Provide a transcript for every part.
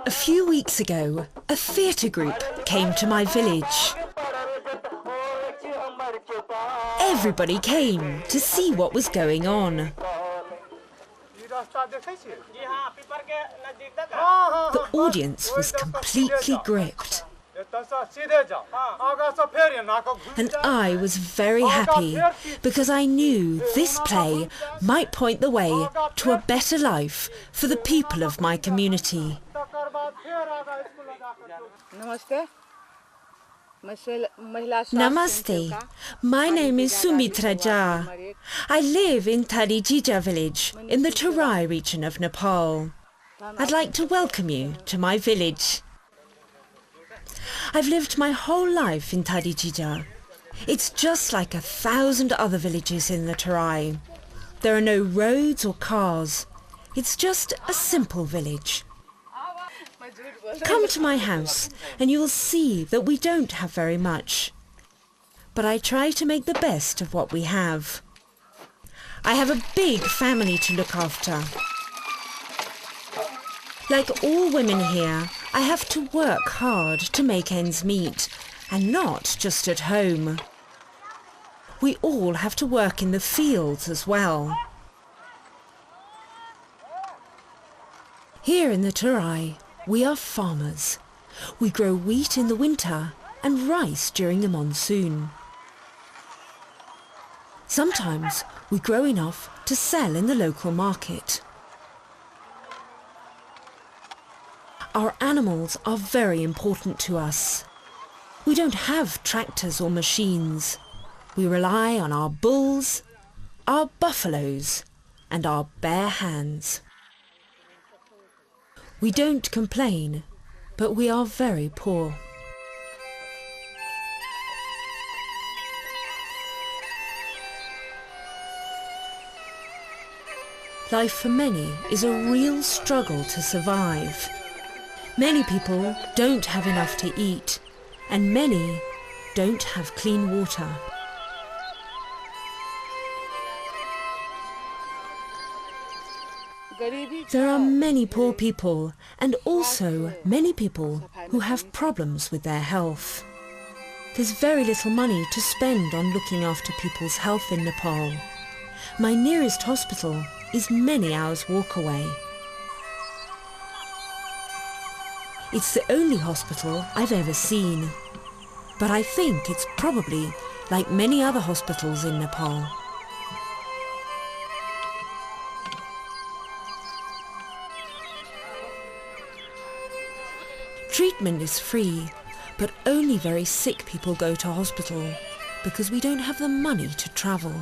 A few weeks ago, a theatre group came to my village. Everybody came to see what was going on. The audience was completely gripped. And I was very happy because I knew this play might point the way to a better life for the people of my community. Namaste. My name is Subtitle. I live in Tadijija village in the Terai region of Nepal. I'd like to welcome you to my village. I've lived my whole life in Tadijija. It's just like 1,000 other villages in the Terai. There are no roads or cars. It's just a simple village. Come to my house and you will see that we don't have very much. But I try to make the best of what we have. I have a big family to look after. Like all women here, I have to work hard to make ends meet, and not just at home. We all have to work in the fields as well. Here in the Terai, we are farmers. We grow wheat in the winter and rice during the monsoon. Sometimes we grow enough to sell in the local market. Our animals are very important to us. We don't have tractors or machines. We rely on our bulls, our buffaloes, and our bare hands. We don't complain, but we are very poor. Life for many is a real struggle to survive. Many people don't have enough to eat, and many don't have clean water. There are many poor people and also many people who have problems with their health. There's very little money to spend on looking after people's health in Nepal. My nearest hospital is many hours' walk away. It's the only hospital I've ever seen, but I think it's probably like many other hospitals in Nepal. Treatment is free, but only very sick people go to hospital because we don't have the money to travel.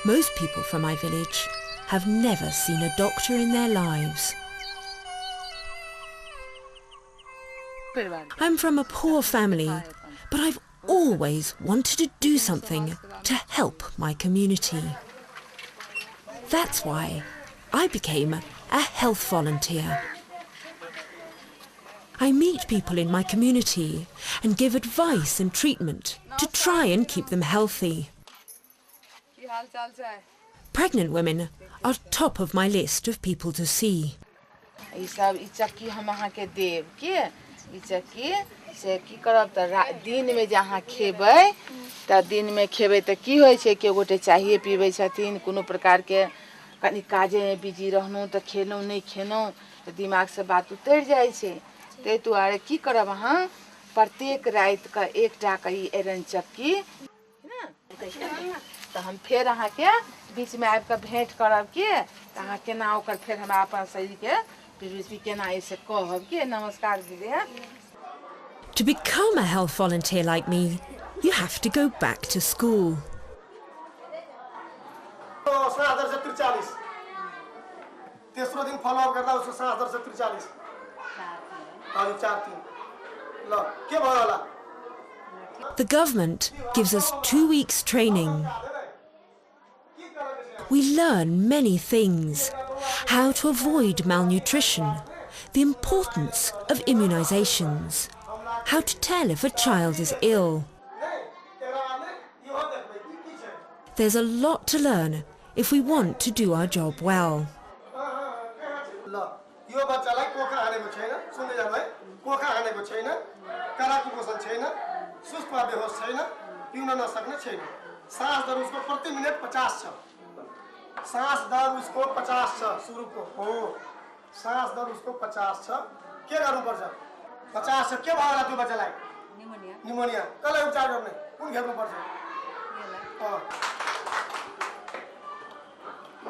Most people from my village have never seen a doctor in their lives. I'm from a poor family, but I've always wanted to do something to help my community. That's why I became a health volunteer. I meet people in my community and give advice and treatment to try and keep them healthy. Pregnant women are top of my list of people to see. से की करब त दिन में जहाँ खेबै त दिन में खेबै त की होय छै के गोटे चाहिए पीबै छथिन कोनो प्रकार के कनी काजे में बिजी रहनु त खेलौ नहीं खेलौ त दिमाग से बात उतर जाय छै ते दुआरे की करब अहाँ प्रत्येक रात का एकटा कई एरन चक्की त हम फेर अहाँ के बीच में आब के भेंट करब के अहाँ केना ओकर फेर हम अपन शरीर के फिर केना ऐसे कहब के नमस्कार दीदी। To become a health volunteer like me, you have to go back to school. The government gives us 2 weeks training. We learn many things: how to avoid malnutrition, the importance of immunizations, how to tell if a child is ill. There's a lot to learn if we want to do our job well.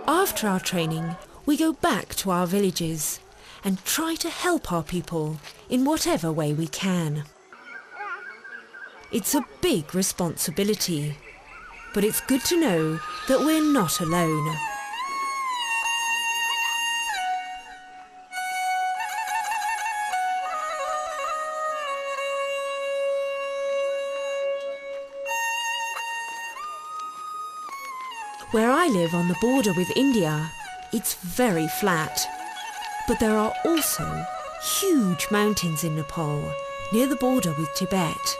After our training, we go back to our villages and try to help our people in whatever way we can. It's a big responsibility, but it's good to know that we're not alone. Where I live on the border with India, it's very flat. But there are also huge mountains in Nepal, near the border with Tibet.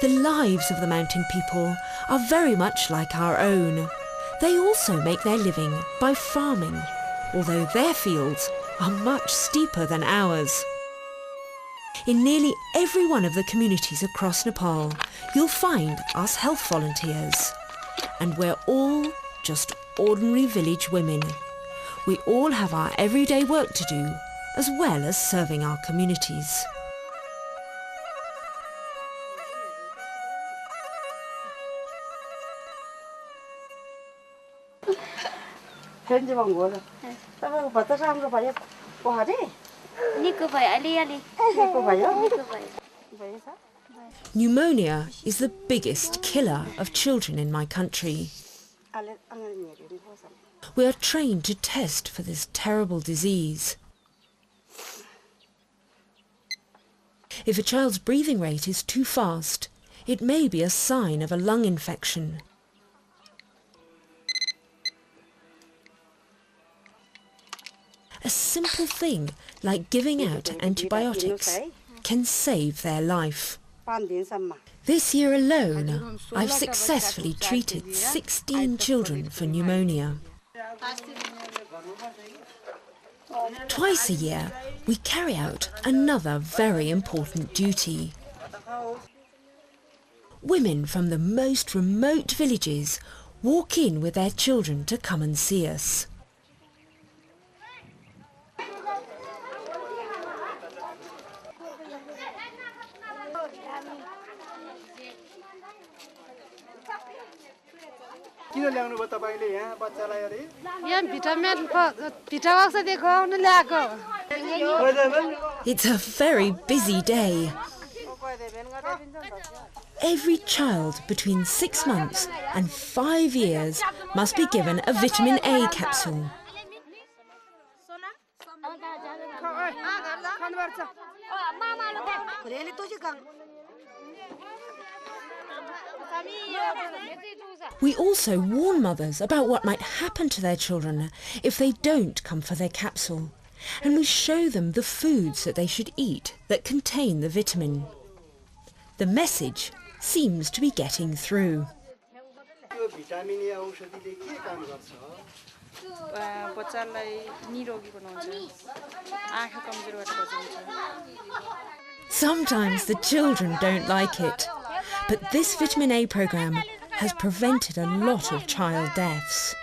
The lives of the mountain people are very much like our own. They also make their living by farming, although their fields are much steeper than ours. In nearly every one of the communities across Nepal, you'll find us health volunteers. And we're all just ordinary village women. We all have our everyday work to do, as well as serving our communities. Pneumonia is the biggest killer of children in my country. We are trained to test for this terrible disease. If a child's breathing rate is too fast, it may be a sign of a lung infection. A simple thing like giving out antibiotics can save their life. This year alone, I've successfully treated 16 children for pneumonia. Twice a year, we carry out another very important duty. Women from the most remote villages walk in with their children to come and see us. It's a very busy day. Every child between 6 months and 5 years must be given a vitamin A capsule. We also warn mothers about what might happen to their children if they don't come for their capsule, and we show them the foods that they should eat that contain the vitamin. The message seems to be getting through. Sometimes the children don't like it, but this vitamin A program has prevented a lot of child deaths.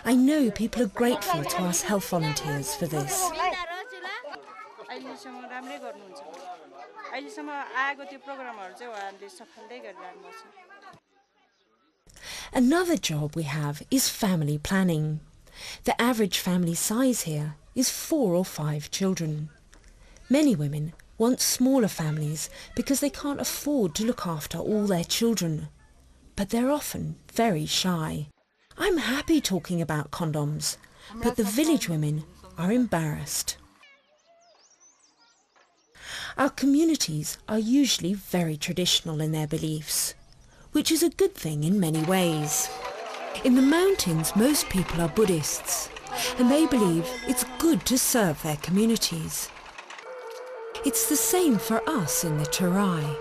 I know people are grateful to us health volunteers for this. Another job we have is family planning. The average family size here is 4 or 5 children. Many women want smaller families because they can't afford to look after all their children, but they're often very shy. I'm happy talking about condoms, but the village women are embarrassed. Our communities are usually very traditional in their beliefs, which is a good thing in many ways. In the mountains, most people are Buddhists, and they believe it's good to serve their communities. It's the same for us in the Terai.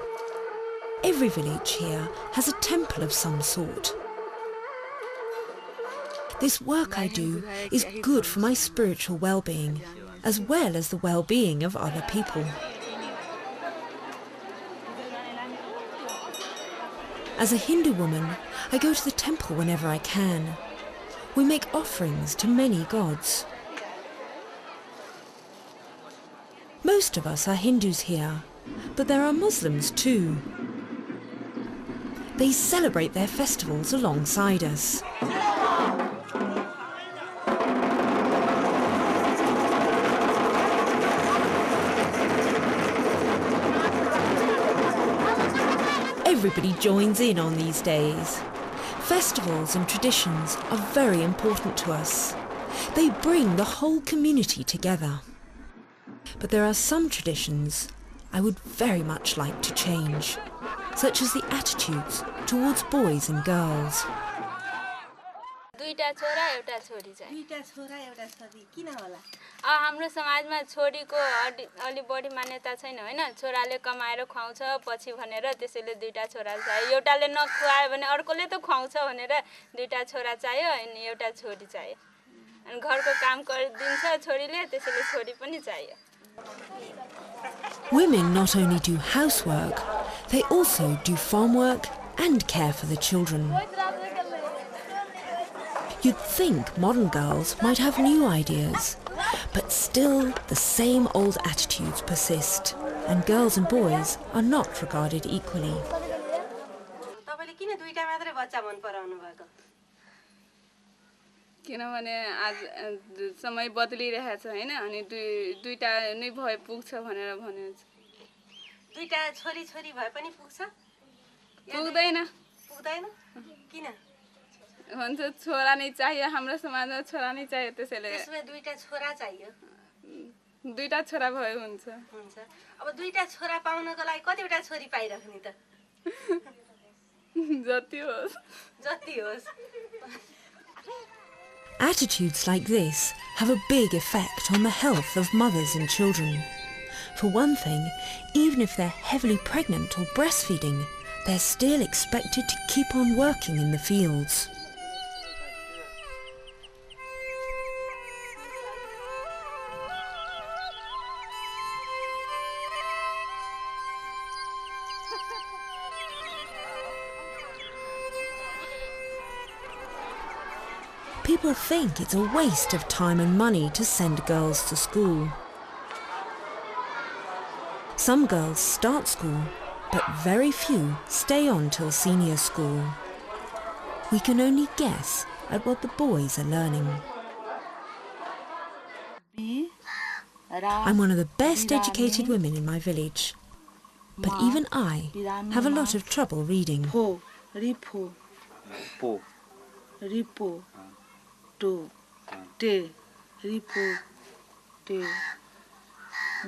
Every village here has a temple of some sort. This work I do is good for my spiritual well-being, as well as the well-being of other people. As a Hindu woman, I go to the temple whenever I can. We make offerings to many gods. Most of us are Hindus here, but there are Muslims too. They celebrate their festivals alongside us. Everybody joins in on these days. Festivals and traditions are very important to us. They bring the whole community together. But there are some traditions I would very much like to change, such as the attitudes towards boys and girls. दुईटा छोरा एउटा छोरी चाहिँ दुईटा छोरा एउटा छोरी किन होला हाम्रो समाजमा छोरीको अलि बढी मान्यता छैन हैन छोराले कमाएर खुवाउँछ पछि भनेर त्यसैले दुईटा छोरा चाहियो एउटाले नखुवायो भने अर्कोले त खुवाउँछ भनेर दुईटा छोरा चाहियो अनि एउटा छोरी चाहियो अनि घरको काम गरिदिन्छ छोरीले त्यसैले छोरी पनि चाहियो Women not only do housework, they also do farm work and care for the children. You'd think modern girls might have new ideas, but still the same old attitudes persist, and girls and boys are not regarded equally. तपाईले किन दुईटा मात्रै बच्चा मन पराउनु भएको किनभने आज समय बदलिरहेछ हैन अनि दुईटा नै भए पुग्छ भनेर भनिन्छ दुईटा छोरी छोरी भए पनि पुग्छ पुग्दैन पुग्दैन किन भन्छ छोरा नै चाहियो हाम्रो समाजमा छोरा नै चाहियो त्यसैले त्यसमा दुईटा छोरा चाहियो दुईटा छोरा भए हुन्छ हुन्छ अब दुईटा छोरा पाउनको लागि कतिवटा छोरी पाइराख्ने त जति होस् जति होस् Attitudes like this have a big effect on the health of mothers and children. For one thing, even if they're heavily pregnant or breastfeeding, they're still expected to keep on working in the fields. People think it's a waste of time and money to send girls to school. Some girls start school, but very few stay on till senior school. We can only guess at what the boys are learning. I'm one of the best educated women in my village, but even I have a lot of trouble reading. Po, ripo, Po. ripo, to, te, ripo, te,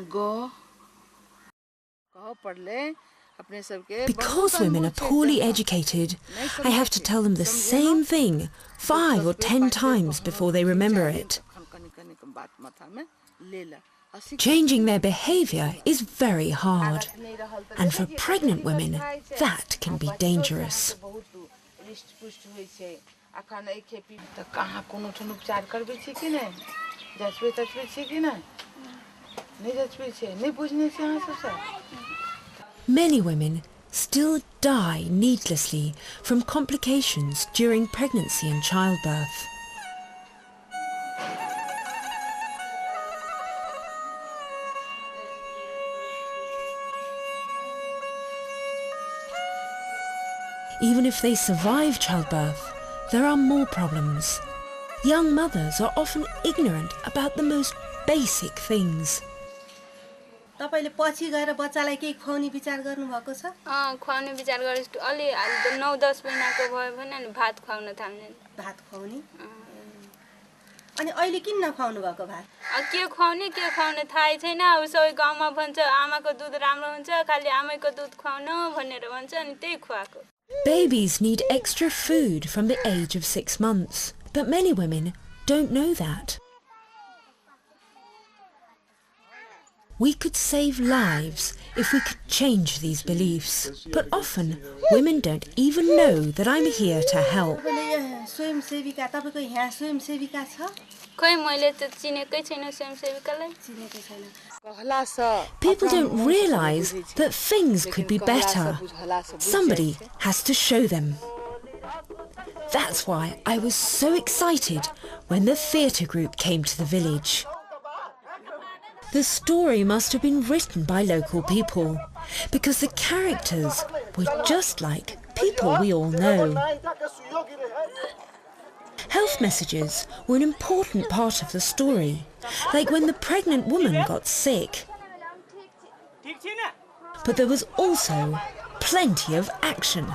go. Because women are poorly educated, I have to tell them the same thing 5 or 10 times before they remember it. Changing their behaviour is very hard, and for pregnant women, that can be dangerous. Many women still die needlessly from complications during pregnancy and childbirth. Even if they survive childbirth, there are more problems. Young mothers are often ignorant about the most basic things. तपाईले पछि गएर बच्चालाई केही खुवाउने विचार गर्नु भएको छ खुवाउने विचार गरेछु अलि 9-10 महिनाको भयो भने नि भात खुवाउन थाल्ने भात खुवाउने अनि अहिले किन नखुवाउनु भएको भात के खुवाउने थाहै छैन अब सबै गाउँमा भन्छ आमाको दुध राम्रो हुन्छ खाली आमैको दुध खुवाउन भनेर भन्छ अनि त्यही खुवाएको Babies need extra food from the age of 6 months, but many women don't know that. We could save lives if we could change these beliefs. But often, women don't even know that I'm here to help. स्वयंसेविका तपाईको यहाँ स्वयंसेविका छ खै मैले त चिनेकै छैन स्वयंसेविकालाई चिनेकै छैन People don't realise that things could be better. Somebody has to show them. That's why I was so excited when the theatre group came to the village. The story must have been written by local people, because the characters were just like people we all know. Health messages were an important part of the story, like when the pregnant woman got sick. But there was also plenty of action.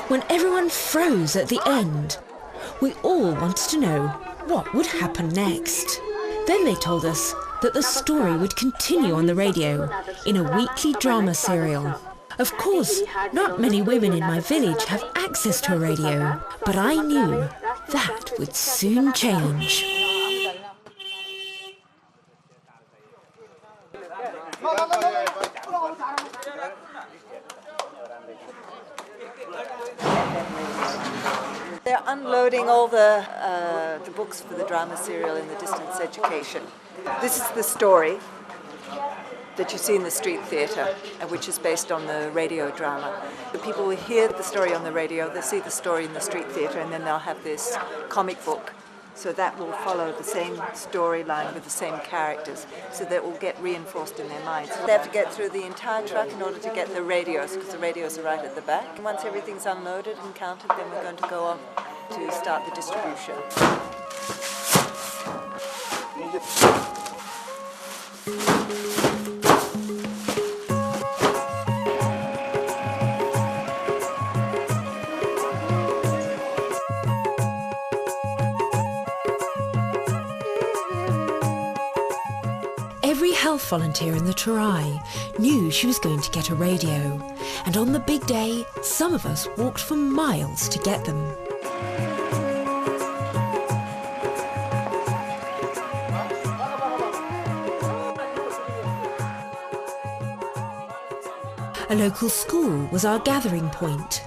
When everyone froze at the end, we all wanted to know what would happen next. Then they told us that the story would continue on the radio in a weekly drama serial. Of course, not many women in my village have access to a radio, but I knew that would soon change. They're unloading all the books for the drama serial in the distance education. This is the story that you see in the street theatre, which is based on the radio drama. The people will hear the story on the radio, they'll see the story in the street theatre, and then they'll have this comic book. So that will follow the same storyline with the same characters, so that will get reinforced in their minds. So they have to get through the entire truck in order to get the radios, because the radios are right at the back. And once everything's unloaded and counted, then we're going to go on to start the distribution. Every health volunteer in the Terai knew she was going to get a radio, and on the big day, some of us walked for miles to get them. A local school was our gathering point.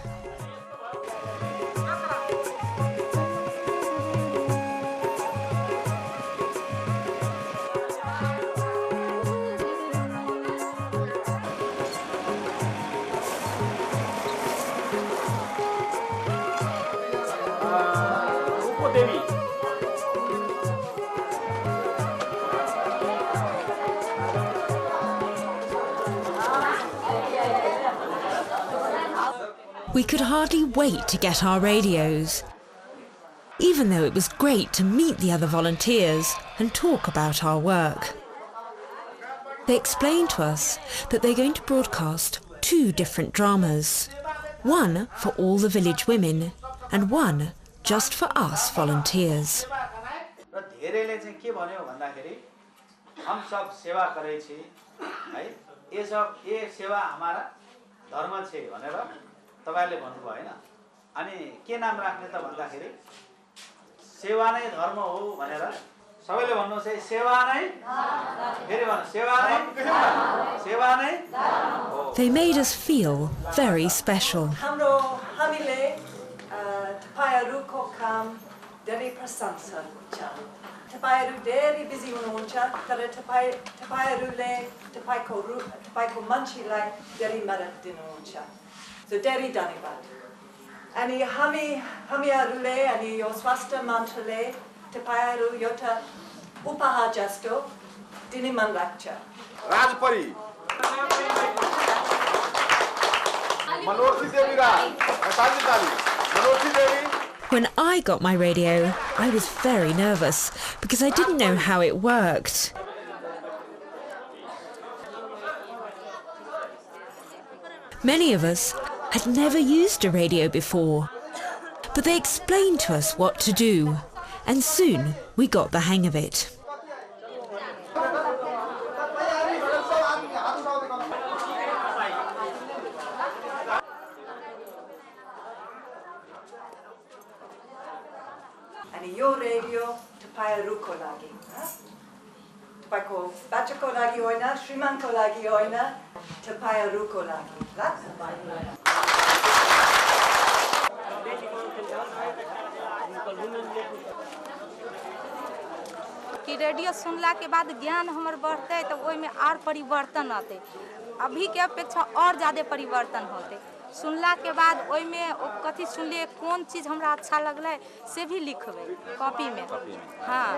We could hardly wait to get our radios, even though it was great to meet the other volunteers and talk about our work. They explained to us that they're going to broadcast 2 different dramas, one for all the village women and one just for us volunteers. तपाईले भन्नुभयो हैन अनि के नाम राख्ने त भन्दाखेरि सेवा नै धर्म हो भनेर सबैले भन्नुहोस् है सेवा नै फेरि भन्नु सेवा नै They made us feel very special. Hamro hamile tapayaru ko kam deri prasansa cha. Tapayaru deri busy ununcha tara tapayaru le tapai ko manchi lai deri marat dinuncha. So deri danibad. Ani hamiarule ani yoswasta mantale tapayaru yota upaha jasto diniman lakcha. Rajpari. Manothi Devi Raj. Manothi Devi. When I got my radio, I was very nervous because I didn't know how it worked. Many of us had never used a radio before, but they explained to us what to do, and soon we got the hang of it. Ani yo radio tapairuko lagi. Tapako bachako lagi hoina, shrimanko lagi hoina, tapairuko lagi. कि radio सुनला के बाद ज्ञान हमर बढ़ते तो ओइ में और परिवर्तन आते अभी के अपेक्षा और ज़्यादा परिवर्तन होते सुनला के बाद ओइ में कथी सुनलिए कौन चीज़ हमरा अच्छा लगले से भी लिखबे कॉपी में हाँ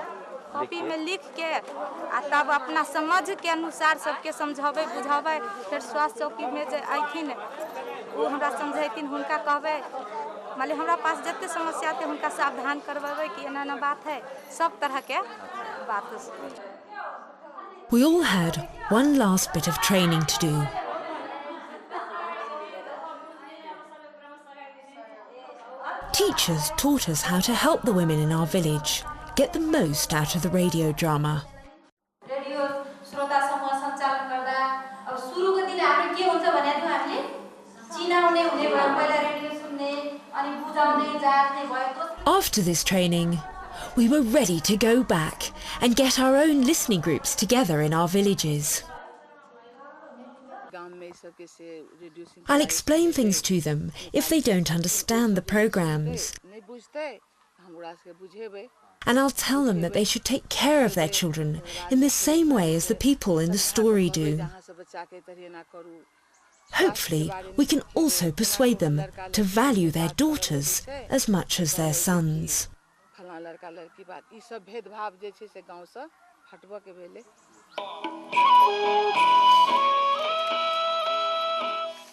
कॉपी में लिख के आ तब अपना समझ के अनुसार सबके समझावे बुझावे फिर स्वास्थ्य चौकी में जे आइथिन वो हमरा समझैथिन हुनका कहबे माले हमरा पास जते समस्या थे हुनका सावधान करवावे कि एना ना बात है सब तरह के बात। We all had one last bit of training to do. Teachers taught us how to help the women in our village get the most out of the radio drama. Radio श्रोता समूह सञ्चालन गर्दा अब सुरुको दिन हामी के हुन्छ भने हामीले चिनाउने हुने भयो पहिला रेडियो सुन्ने अनि बुझाउने जान्ने भयो। After this training, we were ready to go back and get our own listening groups together in our villages. I'll explain things to them if they don't understand the programs. And I'll tell them that they should take care of their children in the same way as the people in the story do. Hopefully, we can also persuade them to value their daughters as much as their sons.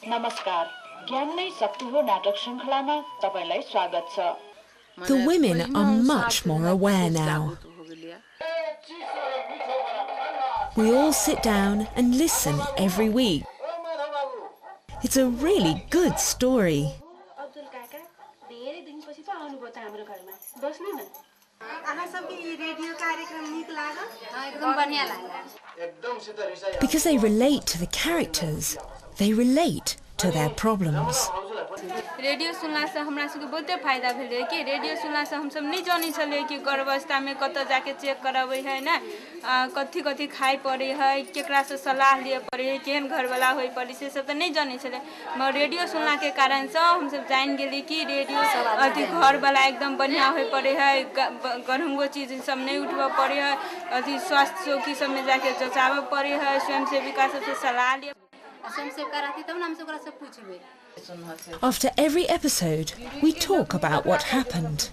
नमस्कार ज्ञान नै शक्ति हो नाटक श्रृंखलामा तपाईलाई स्वागत छ। The women are much more aware now. We all sit down and listen every week. It's a really good story. Because they relate to the characters, they relate to their problems. Radio सुनला से हमरा सबके बहुते फायदा भेल कि radio सुनला से हम सब नहीं जानी छलिए कि गर्भावस्था में कत जाके चेक करावे है ना कथी कथी खाइ पड़े है केकरा से सलाह लिए पड़े है केहन घरवाला होई पड़े से सब तो नहीं जानी छले मगर रेडियो सुनला के कारण से हम सब जान गेली कि रेडियो अथी घरवाला एकदम बढ़िया होई पड़े है गरमगो चीज सब नहीं उठवा पड़े है अथी स्वास्थ्य चौकी सब में जाके जचावे पड़े है स्वयंसेविका सबसे सलाह लिए स्वयंसेविका रहती तब हम सब से पूछबे। After every episode, we talk about what happened.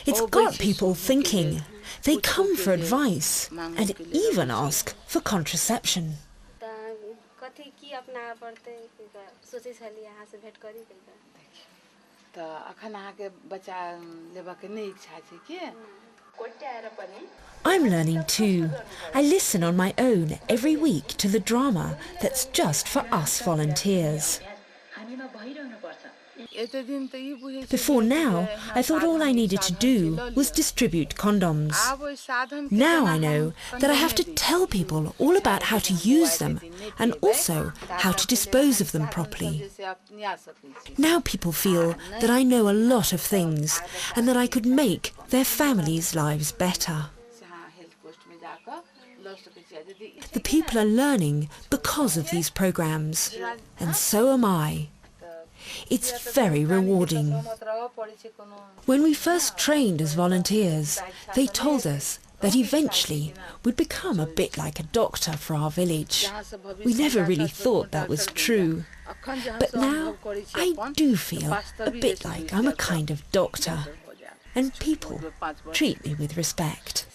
It's got people thinking. They come for advice and even ask for contraception. I'm learning too. I listen on my own every week to the drama that's just for us volunteers. Before now, I thought all I needed to do was distribute condoms. Now I know that I have to tell people all about how to use them and also how to dispose of them properly. Now people feel that I know a lot of things and that I could make their families' lives better. The people are learning because of these programs, and so am I. It's very rewarding. When we first trained as volunteers, they told us that eventually we'd become a bit like a doctor for our village. We never really thought that was true. But now I do feel a bit like I'm a kind of doctor, and people treat me with respect.